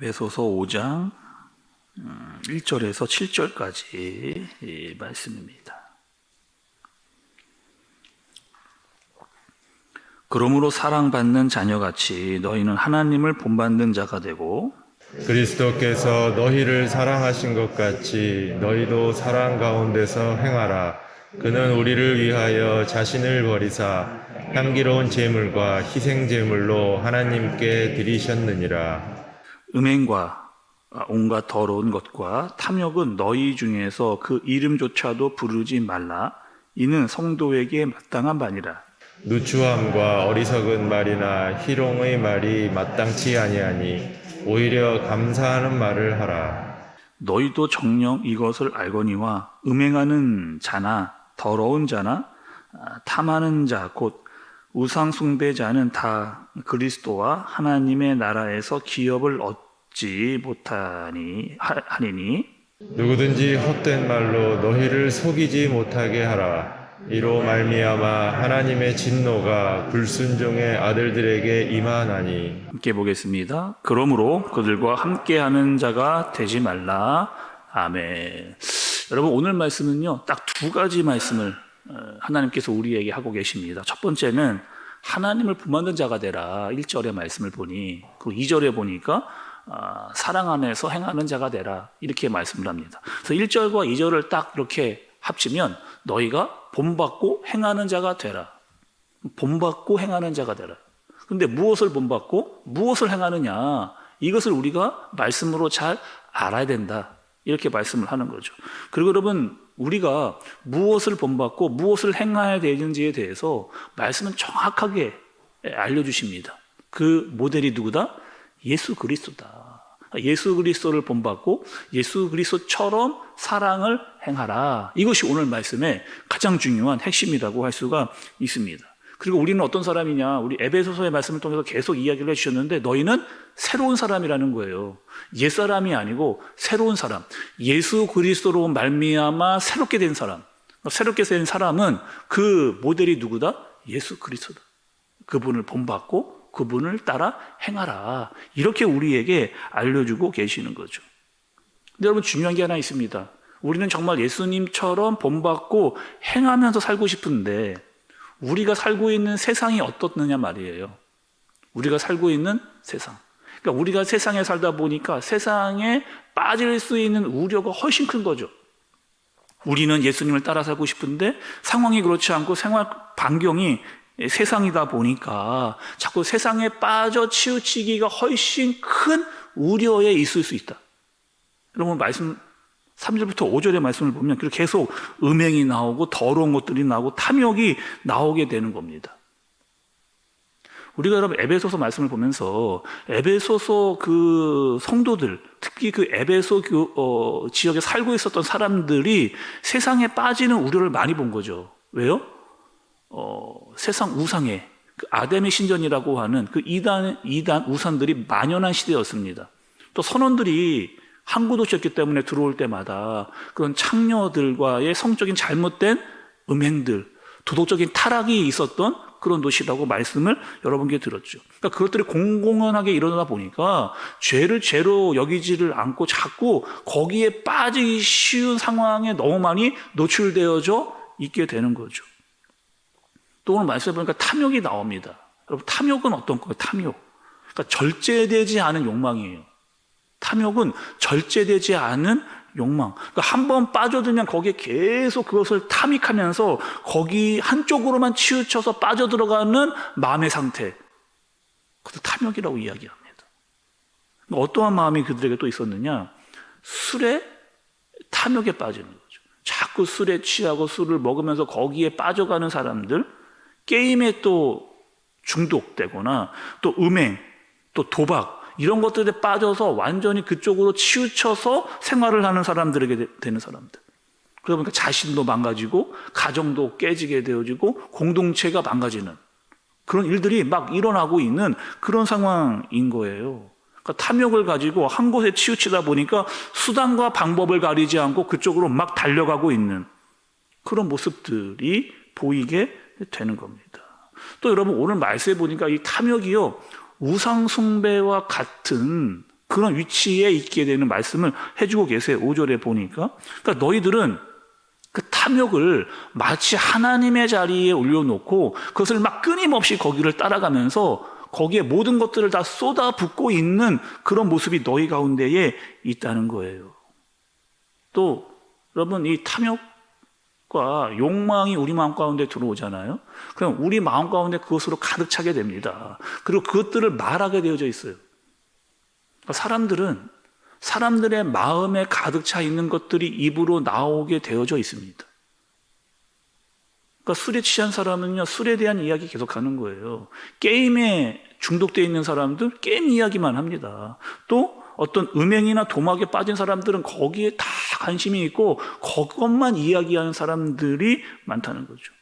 에베소서 5장 1절에서 7절까지 말씀입니다. 그러므로 사랑받는 자녀같이 너희는 하나님을 본받는 자가 되고 그리스도께서 너희를 사랑하신 것 같이 너희도 사랑 가운데서 행하라. 그는 우리를 위하여 자신을 버리사 향기로운 제물과 희생 제물로 하나님께 드리셨느니라. 음행과 온갖 더러운 것과 탐욕은 너희 중에서 그 이름조차도 부르지 말라. 이는 성도에게 마땅한 바니라. 누추함과 어리석은 말이나 희롱의 말이 마땅치 아니하니 오히려 감사하는 말을 하라. 너희도 정녕 이것을 알거니와 음행하는 자나 더러운 자나 탐하는 자 곧 우상 숭배자는 다 그리스도와 하나님의 나라에서 기업을 얻지 못하니니 누구든지 헛된 말로 너희를 속이지 못하게 하라. 이로 말미암아 하나님의 진노가 불순종의 아들들에게 임하나니. 함께 보겠습니다. 그러므로 그들과 함께하는 자가 되지 말라. 아멘. 여러분, 오늘 말씀은요, 딱 두 가지 말씀을 하나님께서 우리에게 하고 계십니다. 첫 번째는 하나님을 본받는 자가 되라. 1절의 말씀을 보니, 그리고 2절에 보니까 사랑 안에서 행하는 자가 되라. 이렇게 말씀을 합니다. 그래서 1절과 2절을 딱 이렇게 합치면 너희가 본받고 행하는 자가 되라. 본받고 행하는 자가 되라. 그런데 무엇을 본받고 무엇을 행하느냐, 이것을 우리가 말씀으로 잘 알아야 된다. 이렇게 말씀을 하는 거죠. 그리고 여러분, 우리가 무엇을 본받고 무엇을 행해야 되는지에 대해서 말씀은 정확하게 알려주십니다. 그 모델이 누구다? 예수 그리스도다. 예수 그리스도를 본받고 예수 그리스도처럼 사랑을 행하라. 이것이 오늘 말씀의 가장 중요한 핵심이라고 할 수가 있습니다. 그리고 우리는 어떤 사람이냐, 우리 에베소서의 말씀을 통해서 계속 이야기를 해주셨는데 너희는 새로운 사람이라는 거예요. 옛사람이 아니고 새로운 사람, 예수 그리스도로 말미암아 새롭게 된 사람. 새롭게 된 사람은 그 모델이 누구다? 예수 그리스도다. 그분을 본받고 그분을 따라 행하라. 이렇게 우리에게 알려주고 계시는 거죠. 근데 여러분, 중요한 게 하나 있습니다. 우리는 정말 예수님처럼 본받고 행하면서 살고 싶은데 우리가 살고 있는 세상이 어떻느냐 말이에요. 우리가 살고 있는 세상. 그러니까 우리가 세상에 살다 보니까 세상에 빠질 수 있는 우려가 훨씬 큰 거죠. 우리는 예수님을 따라 살고 싶은데 상황이 그렇지 않고 생활 반경이 세상이다 보니까 자꾸 세상에 빠져 치우치기가 훨씬 큰 우려에 있을 수 있다. 여러분, 말씀 3절부터 5절의 말씀을 보면 계속 음행이 나오고 더러운 것들이 나오고 탐욕이 나오게 되는 겁니다. 우리가 여러분 에베소서 말씀을 보면서 에베소서 그 성도들, 특히 그 에베소 지역에 살고 있었던 사람들이 세상에 빠지는 우려를 많이 본 거죠. 왜요? 세상 우상에 그 아담의 신전이라고 하는 그 이단 우상들이 만연한 시대였습니다. 또 선원들이 항구 도시였기 때문에 들어올 때마다 그런 창녀들과의 성적인 잘못된 음행들, 도덕적인 타락이 있었던 그런 도시라고 말씀을 여러분께 들었죠. 그러니까 그것들이 공공연하게 일어나다 보니까 죄를 죄로 여기지를 않고 자꾸 거기에 빠지기 쉬운 상황에 너무 많이 노출되어져 있게 되는 거죠. 또 오늘 말씀해 보니까 탐욕이 나옵니다. 여러분, 탐욕은 어떤 거예요? 탐욕. 그러니까 절제되지 않은 욕망이에요. 탐욕은 절제되지 않은 욕망. 그러니까 한번 빠져들면 거기에 계속 그것을 탐닉하면서 거기 한쪽으로만 치우쳐서 빠져들어가는 마음의 상태. 그것도 탐욕이라고 이야기합니다. 어떠한 마음이 그들에게 또 있었느냐? 술에 탐욕에 빠지는 거죠. 자꾸 술에 취하고 술을 먹으면서 거기에 빠져가는 사람들, 게임에 또 중독되거나 또 음행, 또 도박, 이런 것들에 빠져서 완전히 그쪽으로 치우쳐서 생활을 하는 사람들에게 되는 사람들. 그러다 보니까 자신도 망가지고 가정도 깨지게 되어지고 공동체가 망가지는 그런 일들이 막 일어나고 있는 그런 상황인 거예요. 그러니까 탐욕을 가지고 한 곳에 치우치다 보니까 수단과 방법을 가리지 않고 그쪽으로 막 달려가고 있는 그런 모습들이 보이게 되는 겁니다. 또 여러분, 오늘 말씀해 보니까 이 탐욕이요, 우상 숭배와 같은 그런 위치에 있게 되는 말씀을 해주고 계세요. 5절에 보니까. 그러니까 너희들은 그 탐욕을 마치 하나님의 자리에 올려놓고 그것을 막 끊임없이 거기를 따라가면서 거기에 모든 것들을 다 쏟아붓고 있는 그런 모습이 너희 가운데에 있다는 거예요. 또 여러분, 이 탐욕과 욕망이 우리 마음 가운데 들어오잖아요. 그럼 우리 마음 가운데 그것으로 가득 차게 됩니다. 그리고 그것들을 말하게 되어져 있어요. 그러니까 사람들의 마음에 가득 차 있는 것들이 입으로 나오게 되어져 있습니다. 그러니까 술에 취한 사람은요, 술에 대한 이야기 계속하는 거예요. 게임에 중독되어 있는 사람들 게임 이야기만 합니다. 또 어떤 음행이나 도박에 빠진 사람들은 거기에 다 관심이 있고 그것만 이야기하는 사람들이 많다는 거죠.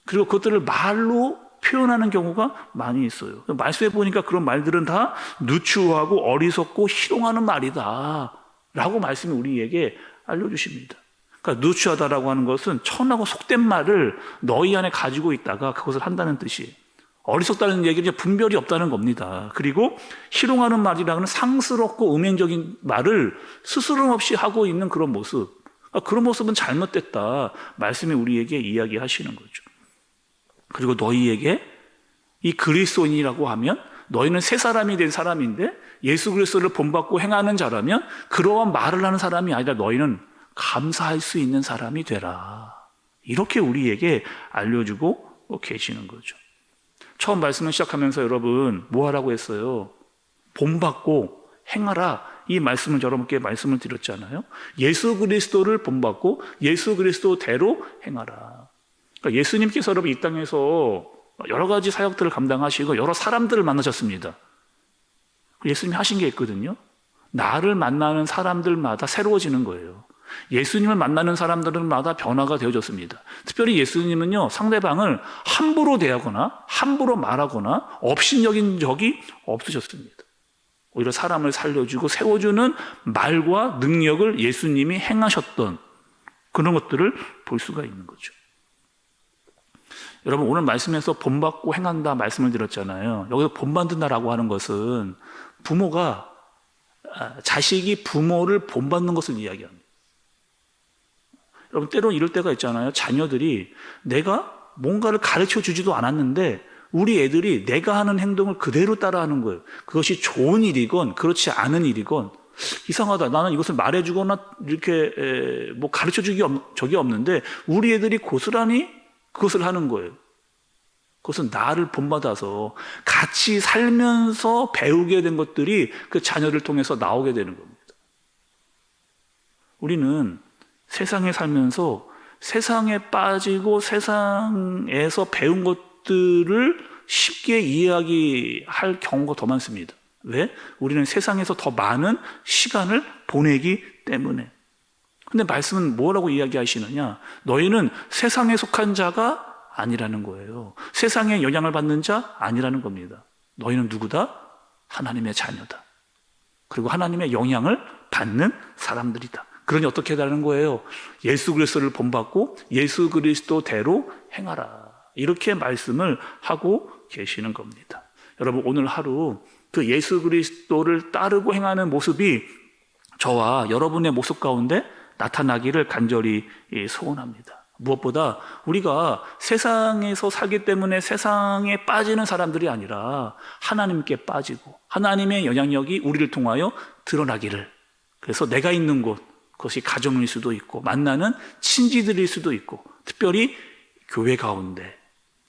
그리고 그것들을 말로 표현하는 경우가 많이 있어요. 말씀해 보니까 그런 말들은 다 누추하고 어리석고 희롱하는 말이다 라고 말씀이 우리에게 알려주십니다. 그러니까 누추하다라고 하는 것은 천하고 속된 말을 너희 안에 가지고 있다가 그것을 한다는 뜻이에요. 어리석다는 얘기는 분별이 없다는 겁니다. 그리고 희롱하는 말이라는 상스럽고 음행적인 말을 스스럼 없이 하고 있는 그런 모습, 그런 모습은 잘못됐다 말씀이 우리에게 이야기하시는 거죠. 그리고 너희에게 이 그리스도인이라고 하면 너희는 새 사람이 된 사람인데 예수 그리스도를 본받고 행하는 자라면 그러한 말을 하는 사람이 아니라 너희는 감사할 수 있는 사람이 되라. 이렇게 우리에게 알려주고 계시는 거죠. 처음 말씀을 시작하면서 여러분 뭐 하라고 했어요? 본받고 행하라. 이 말씀을 여러분께 말씀을 드렸잖아요. 예수 그리스도를 본받고 예수 그리스도대로 행하라. 그러니까 예수님께서 여러분 이 땅에서 여러 가지 사역들을 감당하시고 여러 사람들을 만나셨습니다. 예수님이 하신 게 있거든요. 나를 만나는 사람들마다 새로워지는 거예요. 예수님을 만나는 사람들마다 변화가 되어졌습니다. 특별히 예수님은요, 상대방을 함부로 대하거나 함부로 말하거나 업신여긴 적이 없으셨습니다. 오히려 사람을 살려주고 세워주는 말과 능력을 예수님이 행하셨던 그런 것들을 볼 수가 있는 거죠. 여러분, 오늘 말씀에서 본받고 행한다 말씀을 드렸잖아요. 여기서 본받는다라고 하는 것은 자식이 부모를 본받는 것을 이야기합니다. 여러분, 때로는 이럴 때가 있잖아요. 자녀들이 내가 뭔가를 가르쳐 주지도 않았는데 우리 애들이 내가 하는 행동을 그대로 따라하는 거예요. 그것이 좋은 일이건 그렇지 않은 일이건 이상하다. 나는 이것을 말해주거나 이렇게 뭐 가르쳐 적이 없는데 우리 애들이 고스란히 그것을 하는 거예요. 그것은 나를 본받아서 같이 살면서 배우게 된 것들이 그 자녀를 통해서 나오게 되는 겁니다. 우리는 세상에 살면서 세상에 빠지고 세상에서 배운 것들을 쉽게 이야기할 경우가 더 많습니다. 왜? 우리는 세상에서 더 많은 시간을 보내기 때문에. 근데 말씀은 뭐라고 이야기하시느냐? 너희는 세상에 속한 자가 아니라는 거예요. 세상에 영향을 받는 자 아니라는 겁니다. 너희는 누구다? 하나님의 자녀다. 그리고 하나님의 영향을 받는 사람들이다. 그러니 어떻게 하라는 거예요? 예수 그리스도를 본받고 예수 그리스도대로 행하라. 이렇게 말씀을 하고 계시는 겁니다. 여러분, 오늘 하루 그 예수 그리스도를 따르고 행하는 모습이 저와 여러분의 모습 가운데 나타나기를 간절히 소원합니다. 무엇보다 우리가 세상에서 살기 때문에 세상에 빠지는 사람들이 아니라 하나님께 빠지고 하나님의 영향력이 우리를 통하여 드러나기를, 그래서 내가 있는 곳, 그것이 가정일 수도 있고 만나는 친지들일 수도 있고 특별히 교회 가운데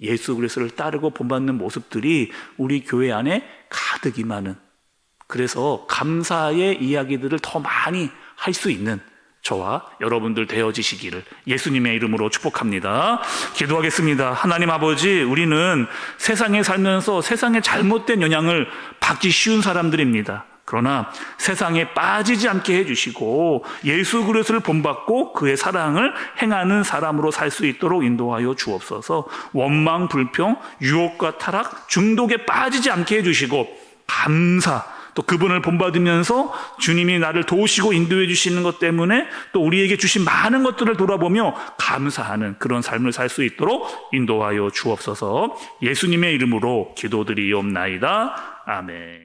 예수 그리스도를 따르고 본받는 모습들이 우리 교회 안에 가득 임하는, 그래서 감사의 이야기들을 더 많이 할 수 있는 저와 여러분들 되어지시기를 예수님의 이름으로 축복합니다. 기도하겠습니다. 하나님 아버지, 우리는 세상에 살면서 세상의 잘못된 영향을 받기 쉬운 사람들입니다. 그러나 세상에 빠지지 않게 해주시고 예수 그리스도를 본받고 그의 사랑을 행하는 사람으로 살 수 있도록 인도하여 주옵소서. 원망, 불평, 유혹과 타락, 중독에 빠지지 않게 해주시고 감사, 또 그분을 본받으면서 주님이 나를 도우시고 인도해 주시는 것 때문에 또 우리에게 주신 많은 것들을 돌아보며 감사하는 그런 삶을 살 수 있도록 인도하여 주옵소서. 예수님의 이름으로 기도드리옵나이다. 아멘.